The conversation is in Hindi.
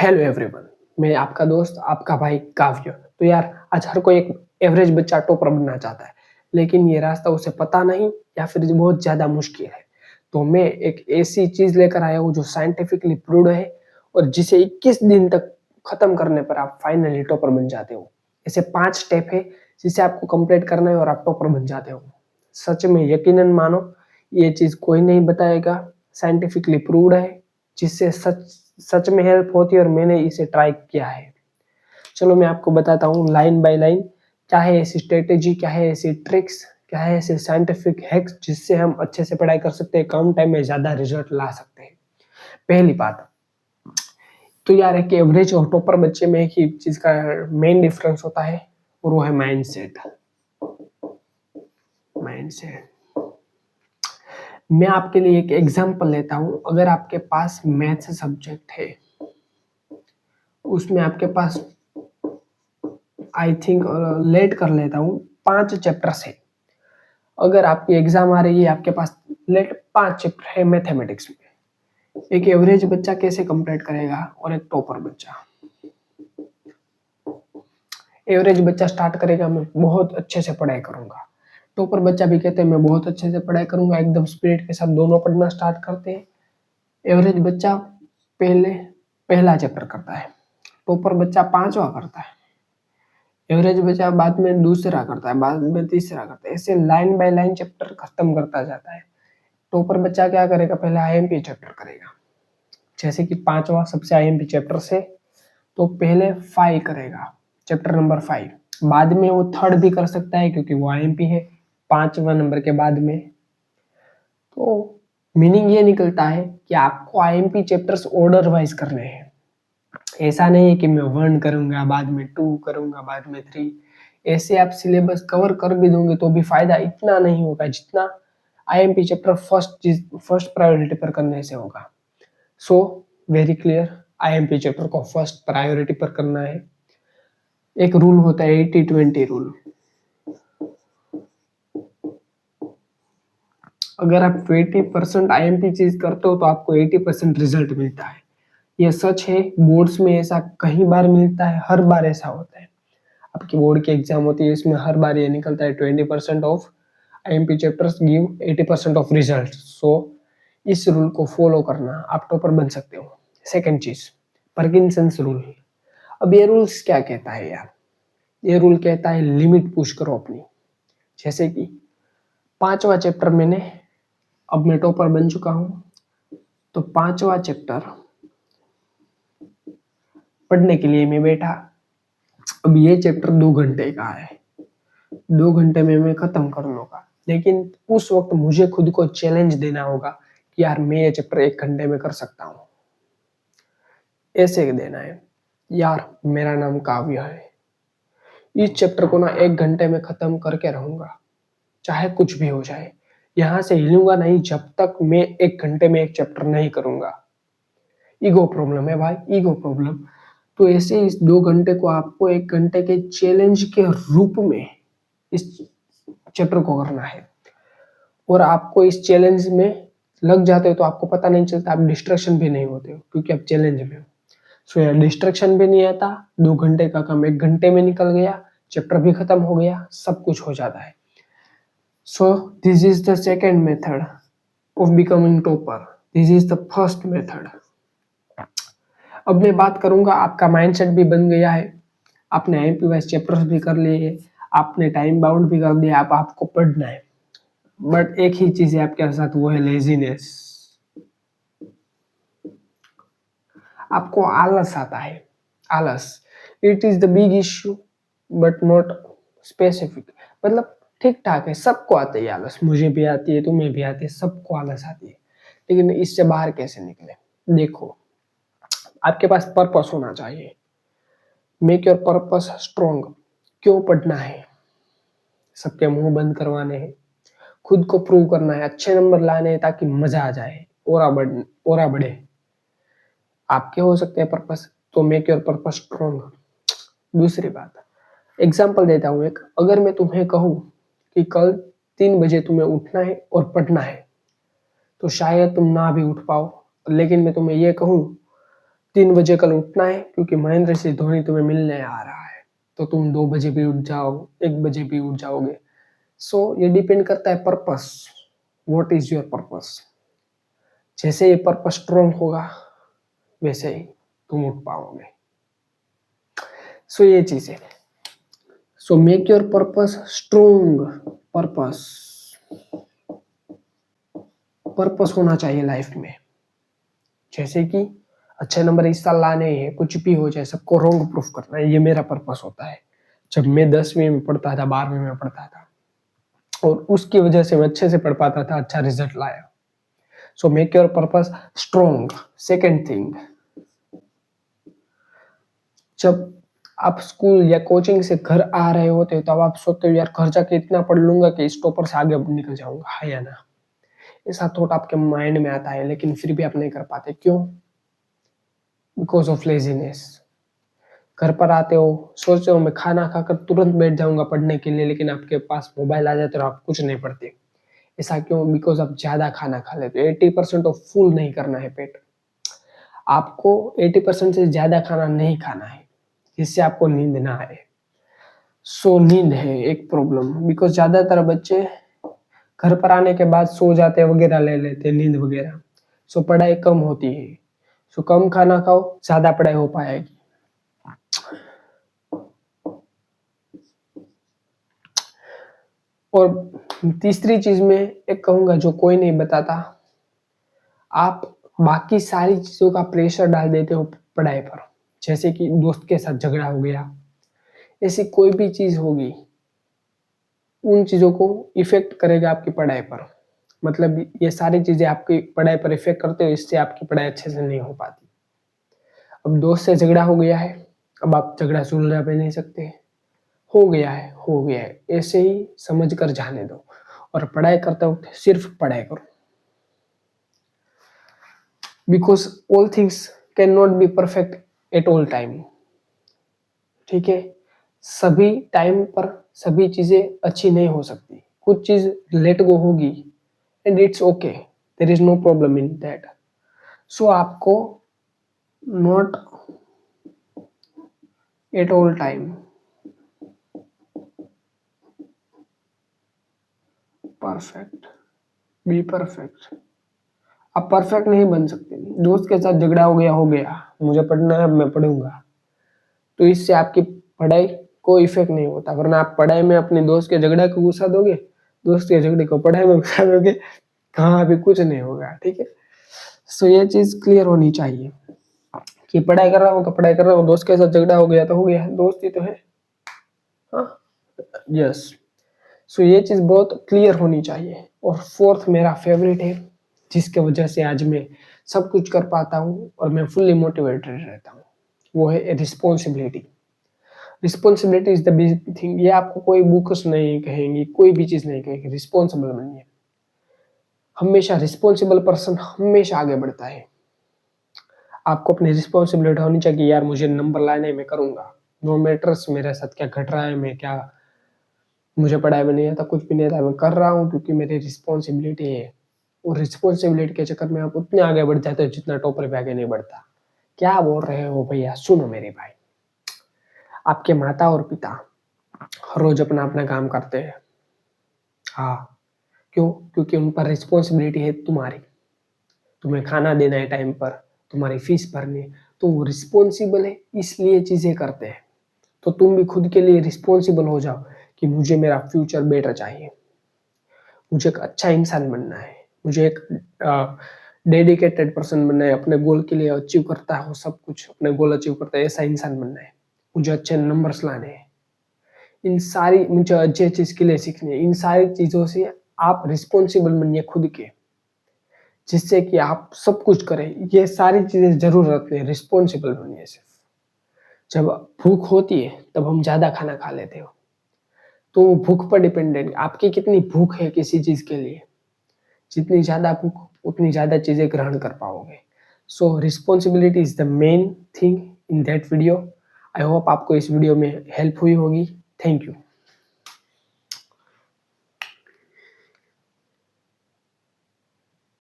हेलो एवरीवन, मैं आपका दोस्त, आपका भाई काव्य। तो यार आज हर कोई एक एवरेज बच्चा टॉपर बनना चाहता है, लेकिन ये रास्ता उसे पता नहीं या फिर बहुत ज़्यादा मुश्किल है। तो मैं एक ऐसी चीज़ लेकर आया हूँ जो साइंटिफिकली प्रूव्ड है और जिसे 21 दिन तक खत्म करने पर आप फाइनली टॉपर बन जाते हो। ऐसे 5 स्टेप है जिसे आपको कंप्लीट करना है और आप टॉपर बन जाते हो। सच में यकीनन मानो, ये चीज़ कोई नहीं बताएगा, साइंटिफिकली प्रूव्ड है, जिससे सच सच में हेल्प होती है और मैंने इसे ट्राई किया है। चलो मैं आपको बताता हूँ लाइन बाय लाइन, क्या है ऐसी स्ट्रेटेजी, क्या है ऐसी ट्रिक्स, क्या है ऐसे साइंटिफिक हैक्स जिससे हम अच्छे से पढ़ाई कर सकते हैं, कम टाइम में ज़्यादा रिजल्ट ला सकते हैं। पहली बात तो यार है कि एवरेज और टॉपर बच्चे में एक ही चीज़ का मेन डिफरेंस होता है और वो है माइंडसेट। माइंडसेट मैं आपके लिए एक एग्जांपल लेता हूँ। अगर आपके पास मैथ्स सब्जेक्ट है, उसमें आपके पास आई थिंक लेट कर लेता हूँ 5 चैप्टर्स है। अगर आपकी एग्जाम आ रही है, आपके पास लेट 5 चैप्टर है मैथमेटिक्स में, एक एवरेज बच्चा कैसे कंप्लीट करेगा और एक टॉपर बच्चा। एवरेज बच्चा स्टार्ट करेगा, मैं बहुत अच्छे से पढ़ाई करूंगा। टॉपर बच्चा भी कहते हैं मैं बहुत अच्छे से पढ़ाई करूंगा, एकदम स्पिरिट के साथ दोनों पढ़ना स्टार्ट करते हैं। एवरेज बच्चा पहला चैप्टर करता है, टॉपर बच्चा 5वां करता है, एवरेज बच्चा बाद में दूसरा करता है, बाद में तीसरा करता है, ऐसे लाइन बाय लाइन चैप्टर खत्म करता जाता है। टॉपर बच्चा क्या करेगा, पहले आईएमपी चैप्टर करेगा। जैसे कि 5वां सबसे आईएमपी चैप्टर से, तो पहले 5 करेगा, चैप्टर नंबर 5। बाद में वो थर्ड भी कर सकता है क्योंकि वो आईएमपी है 5वां नंबर के बाद में। तो मीनिंग ये निकलता है कि आपको आईएमपी चैप्टर्स ऑर्डर वाइज करने हैं। ऐसा नहीं है कि मैं 1 करूंगा, बाद में 2 करूंगा, बाद में 3। ऐसे आप सिलेबस कवर कर भी दोगे तो भी फायदा इतना नहीं होगा जितना आईएमपी चैप्टर फर्स्ट प्रायोरिटी पर करने से होगा। So very clear, IMP chapter को फर्स्ट प्रायोरिटी पर करना है। एक रूल होता है 80-20 रूल। अगर आप 20% आईएमपी चीज करते हो तो आपको 80% रिजल्ट मिलता है। यह सच है, बोर्ड्स में ऐसा कई बार मिलता है, हर बार ऐसा होता है। आपकी बोर्ड की एग्जाम होती है, इसमें हर बार ये निकलता है 20% of IMP chapters give 80% of result. So इस रूल को फॉलो करना, आप टॉपर बन सकते हो। सेकंड चीज, पार्किंसंस रूल। अब ये रूल्स क्या कहता है यार, ये रूल कहता है लिमिट पुश करो अपनी। जैसे कि 5वां चैप्टर मैंने, अब मैं टॉपर बन चुका हूं, तो 5वां चैप्टर पढ़ने के लिए मैं बैठा। अब ये चैप्टर 2 घंटे का है, 2 घंटे में मैं खत्म कर लूंगा, लेकिन उस वक्त मुझे खुद को चैलेंज देना होगा कि यार मैं ये चैप्टर 1 घंटे में कर सकता हूँ। ऐसे देना है, यार मेरा नाम काव्य है, इस चैप्टर को ना 1 घंटे में खत्म करके रहूंगा, चाहे कुछ भी हो जाए। यहां से हिलूंगा नहीं जब तक मैं 1 घंटे में एक चैप्टर नहीं करूंगा। ईगो प्रॉब्लम है भाई, ईगो प्रॉब्लम। तो ऐसे इस 2 घंटे को आपको 1 घंटे के चैलेंज के रूप में इस चैप्टर को करना है। और आपको इस चैलेंज में लग जाते हो तो आपको पता नहीं चलता, आप डिस्ट्रैक्शन भी नहीं होते हो क्योंकि आप चैलेंज में हो। सो यार डिस्ट्रैक्शन भी नहीं आता, 2 घंटे का काम 1 घंटे में निकल गया, चैप्टर भी खत्म हो गया, सब कुछ हो जाता है। So this is the second method of becoming topper, this is the first method. अब मैं बात करूंगा, आपका माइंडसेट भी बन गया है, आपने आईएमपी वाइज चैप्टर्स भी कर लिए, आपने टाइम बाउंड भी कर दिया, अब आपको पढ़ना है। बट एक ही चीज है आपके साथ, वो है लेजीनेस। आपको आलस आता है, आलस। It is the big issue but not specific. मतलब ठीक ठाक है, सबको आता है आलस, मुझे भी आती है, तुम्हें भी आती है, सबको आलस आती है। लेकिन इससे बाहर कैसे निकले? देखो, आपके पास पर्पस होना चाहिए। Make your purpose strong. क्यों पढ़ना है? सबके मुंह बंद करवाने हैं, खुद को प्रूव करना है, अच्छे नंबर लाने हैं ताकि मजा आ जाए, ओरा बढ़े। आपके हो सकते हैं पर्पस, तो मेक योर पर्पस स्ट्रॉन्ग। दूसरी बात, एग्जाम्पल देता हूं एक। अगर मैं तुम्हें कहूं कि कल 3 बजे तुम्हें उठना है और पढ़ना है, तो शायद तुम ना भी उठ पाओ। लेकिन मैं तुम्हें यह कहूं 3 बजे कल उठना है क्योंकि महेंद्र सिंह धोनी तुम्हें मिलने आ रहा है, तो तुम 2 बजे भी उठ जाओ, 1 बजे भी उठ जाओगे। सो ये डिपेंड करता है purpose, what is your purpose. जैसे ये पर्पस स्ट्रॉन्ग होगा वैसे ही तुम उठ पाओगे। सो ये चीज है। So make your purpose strong. Purpose purpose होना चाहिए लाइफ में। जैसे कि अच्छे नंबर इस साल लाने हैं, कुछ भी हो जाए सबको रॉन्ग प्रूफ करना है, ये मेरा पर्पस होता है। जब मैं 10वीं में पढ़ता था, 12वीं में पढ़ता था, और उसकी वजह से मैं अच्छे से पढ़ पाता था, अच्छा रिजल्ट लाया। So make your purpose strong. Second thing, जब आप स्कूल या कोचिंग से घर आ रहे होते हो तब आप सोचते हो यार घर जाके इतना पढ़ लूंगा कि इस टॉपर से आगे निकल जाऊंगा, है या ना? ऐसा थॉट आपके माइंड में आता है, लेकिन फिर भी आप नहीं कर पाते। क्यों? Because of laziness. घर पर आते हो, सोचते हो मैं खाना खाकर तुरंत बैठ जाऊंगा पढ़ने के लिए, लेकिन आपके पास मोबाइल आ जाते और आप कुछ नहीं पढ़ते। ऐसा क्यों? बिकॉज आप ज्यादा खाना खा लेते हो। 80% ऑफ फुल नहीं करना है पेट। आपको 80% से ज्यादा खाना नहीं खाना है, जिससे आपको नींद ना आए। सो नींद है एक प्रॉब्लम, बिकॉज ज्यादातर बच्चे घर पर आने के बाद सो जाते वगैरह, ले लेते नींद वगैरह। सो पढ़ाई कम होती है। सो कम खाना खाओ, ज्यादा पढ़ाई हो पाएगी। और तीसरी चीज में एक कहूंगा जो कोई नहीं बताता, आप बाकी सारी चीजों का प्रेशर डाल देते हो पढ़ाई पर। जैसे कि दोस्त के साथ झगड़ा हो गया, ऐसी कोई भी चीज होगी, उन चीजों को इफेक्ट करेगा आपकी पढ़ाई पर। मतलब ये सारी चीजें आपकी पढ़ाई पर इफेक्ट करते हो, इससे आपकी पढ़ाई अच्छे से नहीं हो पाती। अब दोस्त से झगड़ा हो गया है, अब आप झगड़ा सुलझा भी नहीं सकते। हो गया है, हो गया है, ऐसे ही समझ कर जाने दो। और पढ़ाई करते वक्त सिर्फ पढ़ाई करो, because all things can not be perfect eight all time. ठीक है? सभी टाइम पर सभी चीजें अच्छी नहीं हो सकती, कुछ चीज लेट गो होगी, and it's okay, there is no problem in that. So आपको not at all time perfect, be perfect. आप परफेक्ट नहीं बन सकते। दोस्त के साथ झगड़ा हो गया, हो गया, मुझे पढ़ना है, मैं पढ़ूंगा, तो इससे आपकी पढ़ाई को इफेक्ट नहीं होता। वरना आप पढ़ाई में अपने दोस्त के झगड़ा को घुसा दोगे, दोस्त के झगड़े को पढ़ाई में घुसा दोगे, कहाँ भी कुछ नहीं होगा। ठीक है? सो ये चीज क्लियर होनी चाहिए कि पढ़ाई कर रहा हूँ तो पढ़ाई कर रहा हूँ, दोस्त के साथ झगड़ा हो गया तो हो गया, दोस्ती तो है। हाँ, यस। सो ये चीज बहुत क्लियर होनी चाहिए। और फोर्थ मेरा फेवरेट है, जिसके वजह से आज मैं सब कुछ कर पाता हूँ और मैं फुल्ली मोटिवेटेड रहता हूँ, वो है responsibility. Responsibility is the big thing. ये आपको कोई बुक्स नहीं कहेंगी, कोई भी चीज नहीं कहेगी, रिस्पॉन्सिबल बनिए। हमेशा रिस्पॉन्सिबल पर्सन हमेशा आगे बढ़ता है। आपको अपनी रिस्पॉन्सिबिलिटी होनी चाहिए, यार मुझे नंबर लाने में करूंगा, नो मैटर्स मेरे साथ क्या घट रहा है, मैं क्या, मुझे पढ़ाई में नहीं आता, कुछ भी नहीं आता, मैं कर रहा हूँ क्योंकि मेरी रिस्पॉन्सिबिलिटी है। और रिस्पॉन्सिबिलिटी के चक्कर में आप उतने आगे बढ़ जाते हो जितना टॉपर पे आगे नहीं बढ़ता। क्या बोल रहे हो भैया? सुनो मेरे भाई, आपके माता और पिता हर रोज अपना अपना काम करते हैं। हाँ, क्यों? क्योंकि उन पर रिस्पॉन्सिबिलिटी है तुम्हारी, तुम्हें खाना देना है टाइम पर, तुम्हारी फीस भरनी है, तो वो रिस्पॉन्सिबल है इसलिए चीजें करते हैं। तो तुम भी खुद के लिए रिस्पॉन्सिबल हो जाओ कि मुझे मेरा फ्यूचर बेटर चाहिए, मुझे एक अच्छा इंसान बनना है, मुझे एक डेडिकेटेड पर्सन बनना है, अपने गोल के लिए अचीव करता हो सब कुछ, अपने गोल अचीव करता है ऐसा इंसान बनना है, मुझे अच्छे नंबर्स लाने हैं, इन सारी मुझे अच्छी अच्छी स्किलें सीखनी है। इन सारी चीजों से आप रिस्पॉन्सिबल बनिए खुद के, जिससे कि आप सब कुछ करें। ये सारी चीजें जरूर रखते हैं, रिस्पॉन्सिबल बनिए। सिर्फ जब भूख होती है तब हम ज्यादा खाना खा लेते हो, तो वो भूख पर डिपेंडेंट, आपकी कितनी भूख है किसी चीज के लिए। जितनी ज्यादा भूख उतनी ज्यादा चीजें ग्रहण कर पाओगे। सो responsibility is the main thing in that video. I hope आपको इस वीडियो में हेल्प हुई होगी। Thank you.